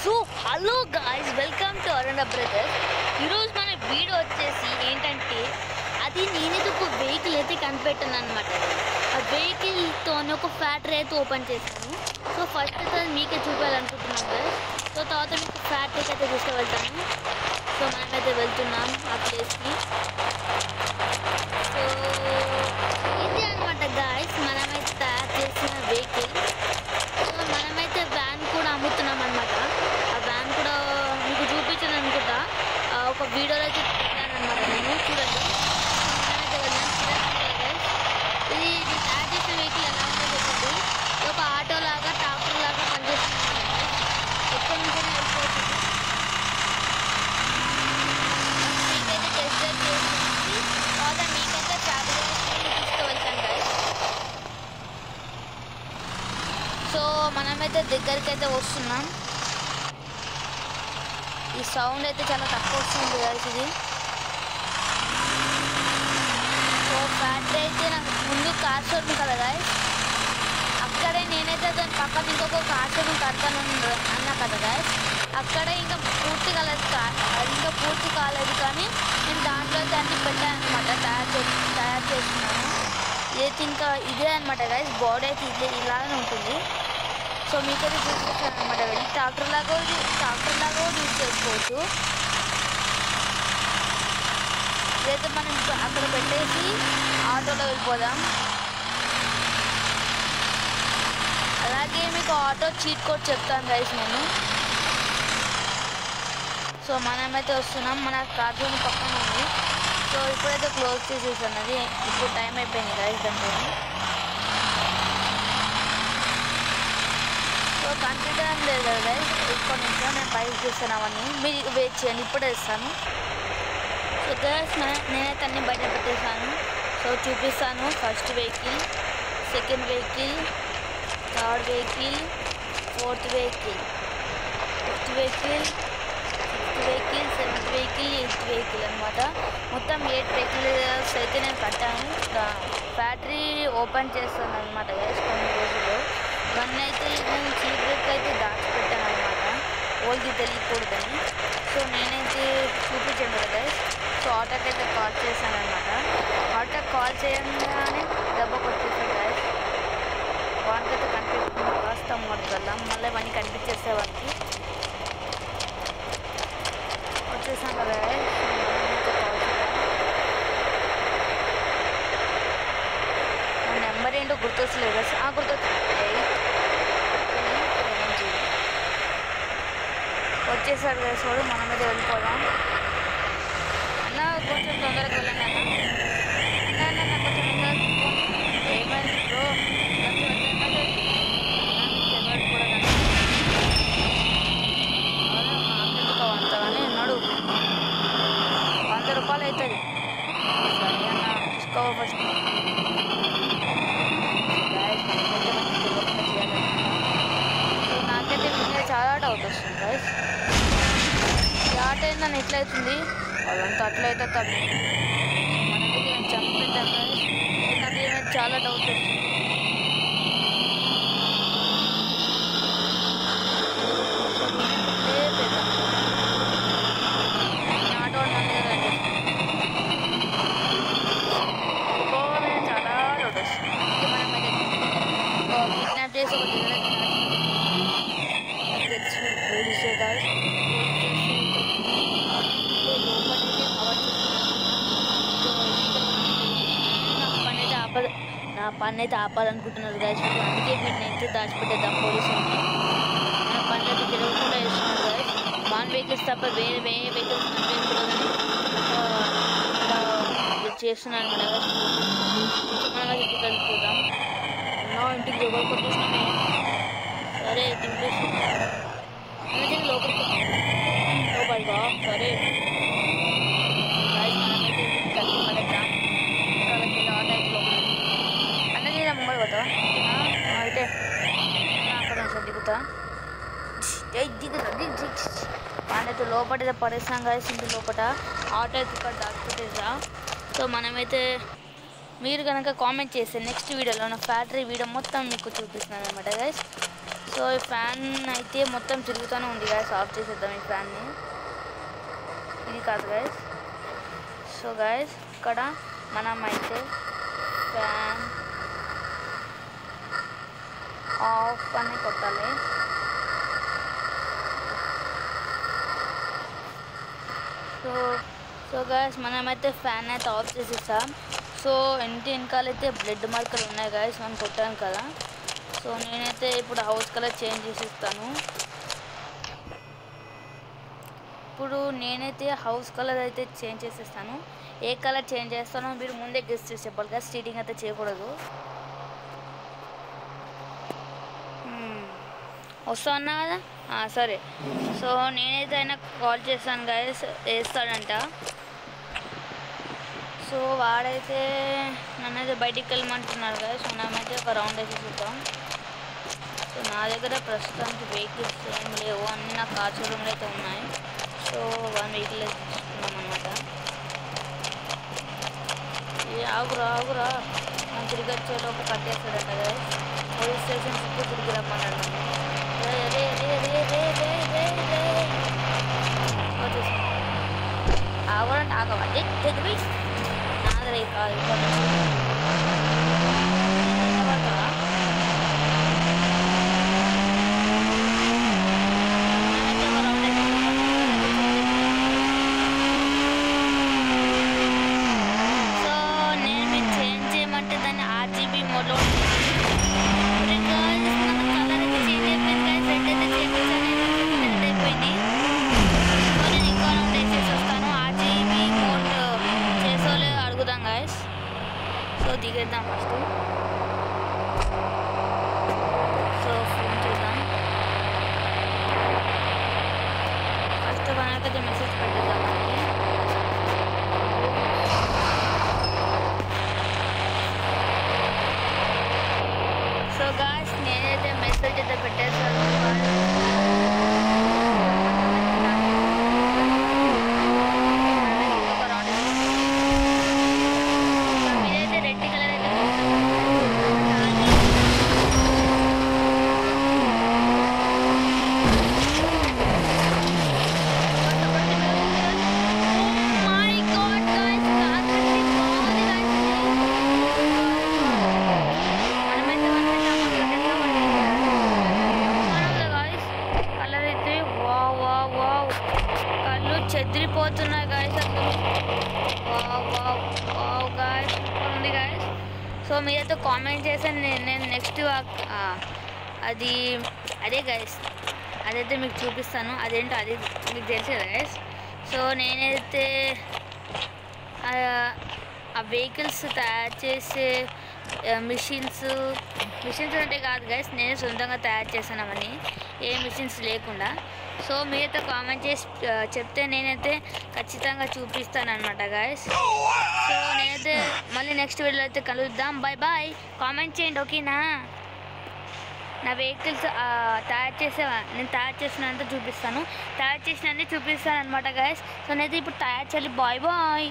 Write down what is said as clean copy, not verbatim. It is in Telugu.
So hello guys, welcome to Aruna brothers. ఈరోజు మన వీడియో వచ్చేసి ఏంటంటే అది నేనైతే ఒక వెహికల్ అయితే కనిపెట్టాను అనమాట. ఆ వెహికల్తోనే ఒక ఫ్యాక్టరీ అయితే ఓపెన్ చేశాను. సో ఫస్ట్ అయితే మీకే చూపించాలనుకుంటున్నాను గాయ్స్. సో తర్వాత మీకు ఫ్యాక్టరీకి అయితే తీసుకువెళ్తాను. సో మనమైతే వెళ్తున్నాం ఆ ప్లేస్కి. సో ఇది అనమాట గాయ్స్, మనమైతే తయారు చేసిన వెహికల్. సో మనమైతే వ్యాన్ కూడా అమ్ముతున్నాం అనమాట. ఆ వ్యాన్ కూడా మీకు చూపించాను అనుకుంటా, ఒక వీడియోలో అయితే పెట్టాను అనమాట. నేను చూడండి, మనమైతే వెళ్ళాను. ఇది తయారు చేసిన వెహికల్ ఎలా ఉందో చెప్పండి. ఇది ఒక ఆటో లాగా, ట్రాక్టర్ లాగా పనిచేస్తుంది అనమాట. ఎక్కడి నుంచైనా వెళ్ళిపోతుంది. మీకైతే టెస్ట్ డ్రైవ్ చేసి తర్వాత మీకైతే ఫ్యాక్టరీ తీసుకువెళ్తాను గాయ్స్. సో మనమైతే దగ్గరికి అయితే వస్తున్నాం. ఈ సౌండ్ అయితే చాలా తక్కువ వస్తుంది గాయ్స్. ఇది సో ఫ్యాక్టరీ అయితే నాకు ముందు కార్ షోరూమ్ కదా గాయ్స్, అక్కడే నేనైతే దాని పక్కన ఇంకొక కార్ షోరూమ్ కడతాను అన్నా కదా గాయ్స్. అక్కడే ఇంకా పూర్తి కాలేదు కానీ నేను దాంట్లో దాన్ని పెట్టాను అనమాట. తయారు చేస్తున్నాను. ఇదైతే ఇంకా ఇదే అనమాట గాయ్స్. బాడీ అయితే ఇలానే ఉంటుంది. సో మీకైతే చూపిస్తాను అనమాట. వెళ్ళి ట్రాక్టర్ లాగా యూజ్ చేసుకోవచ్చు. ఇదైతే మనం అక్కడ పెట్టేసి ఆటోలో వెళ్ళిపోదాం. అలాగే మీకు ఆటో చీట్ కోడ్ చెప్తాను గైస్ నేను. సో మనమైతే వస్తున్నాం. మన కార్ రూమ్ పక్కన ఉంది. సో ఇప్పుడైతే క్లోజ్ చేసేసాను. అది ఇప్పుడు టైం అయిపోయింది గైస్ దాంట్లో. సో కంప్యూటర్ అని లేదు కదా గైస్. ఇక్కడ నుంచి నేను పైకి చేస్తాను. అవన్నీ మీరు వెయిట్ చేయండి, ఇప్పుడే ఇస్తాను. సో గైస్ నేనైతే అన్నీ బయట పెట్టేసాను. సో చూపిస్తాను. First vehicle, second vehicle, third vehicle, fourth vehicle, fifth vehicle, sixth vehicle, seventh vehicle, eighth vehicle అనమాట. మొత్తం 8 వెహికల్స్ అయితే నేను కట్టాను. ఫ్యాక్టరీ ఓపెన్ చేస్తాను అనమాట గైస్ కొన్ని రోజుల్లో. ఇవన్నీ అయితే నేను సీక్రెట్గా అయితే దాచిపెట్టాను అనమాట, వాళ్ళకి తెలియకూడదని. సో నేనైతే చూపించాను కదా గైస్. సో ఆటోకి అయితే కాల్ చేశాను అనమాట. ఆటో కాల్ చేయగానే దెబ్బకి వచ్చేసాను గైస్. వానికి అయితే కనిపించకుండా కాస్త మొదలుకెళ్దాం. మళ్ళీ ఇవన్నీ కనిపించేస్తే వానికి వచ్చేసాం కదా గైస్. కాల్ చేద్దాం. నా నెంబర్ ఏంటో గుర్తొచ్చలేదు గైస్. గుర్తొచ్చింది, 8370. వచ్చేసాడు గైస్ వాడు. మనం అయితే వెళ్ళిపోదాం. అన్న కొంచెం తొందరగా వెళ్ళండి అన్న. కొంచెం ఏమైంది బ్రో, అంతగానే ఉన్నాడు. 100 రూపాయలు అవుతుంది. సరే అన్న తీసుకో ఫస్ట్. సో నాకైతే మీద చాలా డౌట్ వస్తుంది గైస్. ఈ ఆట ఏందని ఎట్లయితుంది, వాళ్ళంతా అట్లయితే తప్పి మనకైతే మేము చంపేద్దాం గైస్. నాకు ఏమైనా చాలా డౌట్ వస్తుంది. ఆటో చాలా డౌట్ వస్తుంది. మనమైతే కిడ్నాప్ చేసి ఒక తెలుసు పోలీసే గాయస్. నా పని అయితే ఆపాలనుకుంటున్నారు గాయస్. అందుకే వీటిని అయితే దాచిపెట్టేద్దాం పోలీసులని. నా పని అయితే తిరగకుండా వేస్తున్నారు గాయస్. వాన్ వెహికల్స్ తప్ప వేరే వెహికల్స్ కనిపించకూడదని చేస్తున్నాను అనమాట గాయస్. మనం అయితే ఇంటికి వెళ్ళిపోదాం. నా ఇంటికి లోపలికి వచ్చేసినామే. సరే దింపేసి అందుకే లోపలిగా. సరే గాయస్ మనమైతే కలిసి పడేద్దాం. వాళ్ళకి ఆట అయితే లోపల అన్నది ముంబై పోతావా అయితే అక్కడ నుంచి దిగుతా. వాళ్ళైతే లోపల పడేసాం గాయస్. ఇంటి లోపల ఆటో అయితే ఇక్కడ దాచిపెట్టేసా. సో మనమైతే మీరు కనుక కామెంట్ చేస్తే నెక్స్ట్ వీడియోలో నా ఫ్యాక్టరీ వీడియో మొత్తం మీకు చూపిస్తున్నాను అనమాట గైస్. సో ఈ ఫ్యాన్ అయితే మొత్తం తిరుగుతూనే ఉంది గైస్. ఆఫ్ చేసేద్దాం ఈ ఫ్యాన్ని. ఇది కాదు గైస్. సో గైస్ ఇక్కడ మనం అయితే ఫ్యాన్ ఆఫ్ అని కొట్టాలి. సో గైస్ మనమైతే ఫ్యాన్ అయితే ఆఫ్ చేసేసాం. సో ఇంటి వెనకాలైతే బ్లడ్ మార్కర్ ఉన్నాయి గైస్, మనం కొట్టాను కదా. సో నేనైతే ఇప్పుడు హౌస్ కలర్ చేంజ్ చేసిస్తాను. ఇప్పుడు నేనైతే హౌస్ కలర్ అయితే చేంజ్ చేసేస్తాను. ఏ కలర్ చేంజ్ చేస్తానో మీరు ముందే గెస్ చేసి చెప్పాలి కదా, స్టీటింగ్ అయితే చేయకూడదు. వస్తా అన్నా కదా, సరే. సో నేనైతే ఆయన కాల్ చేస్తాను గైస్, వేస్తాడంట. సో వాడైతే నన్నైతే బయటికి వెళ్ళమంటున్నాడు గైస్. సో మనమైతే ఒక రౌండ్ వేసి చూద్దాం. సో నా దగ్గర ప్రస్తుతానికి వెహికల్స్ ఏం లేవు, అన్నీ నా కార్ షోరూమ్లో అయితే ఉన్నాయి. సో 1 వెహికల్ అయితే తీసుకున్నాం అన్నమాట. ఆగురా మనం తిరిగి వచ్చేలోపు కట్టేస్తాడంట గైస్. పోలీస్ స్టేషన్ చుట్టూ తిరిగి రమ్మన్నాడు. ఆగండి ఆగవండి చదివి నాదరే కాదు. సో నేను మీరు చేంజ్ చేయమంటే దాన్ని RGB మోడ్లో దిగేద్దాం ఫస్ట్. సో ఫోన్ చేద్దాం ఫస్ట్. మనకైతే మెసేజ్ పెట్టేద్దాం మనకి. సో గాయ్స్ నేనైతే మెసేజ్ అయితే పెట్టేస్తాను. చెదిరిపోతున్నాయి గాయస్ అసలు. గాయస్ ఉంది గాయస్. సో మీరైతే కామెంట్ చేశాను నేను నెక్స్ట్ అదే గాయస్, అదైతే మీకు చూపిస్తాను. అదేంటో అది మీకు తెలుసు గాయస్. సో నేనైతే ఆ వెహికల్స్ తయారు చేసే మిషన్స్ అంటే కాదు గైస్, నేనే సొంతంగా తయారు చేశాను అవన్నీ, ఏ మిషన్స్ లేకుండా. సో మీరైతే కామెంట్ చేసి చెప్తే నేనైతే ఖచ్చితంగా చూపిస్తాను అనమాట గైస్. సో నేనైతే మళ్ళీ నెక్స్ట్ వీడియోలో అయితే కలుద్దాం. బాయ్. కామెంట్ చేయండి ఓకేనా. నా వెహికల్స్ నేను తయారు చేసినంత చూపిస్తాను, తయారు చేసినన్నీ చూపిస్తాను అనమాట గైస్. సో నేనైతే ఇప్పుడు తయారు చేయాలి. బాయ్.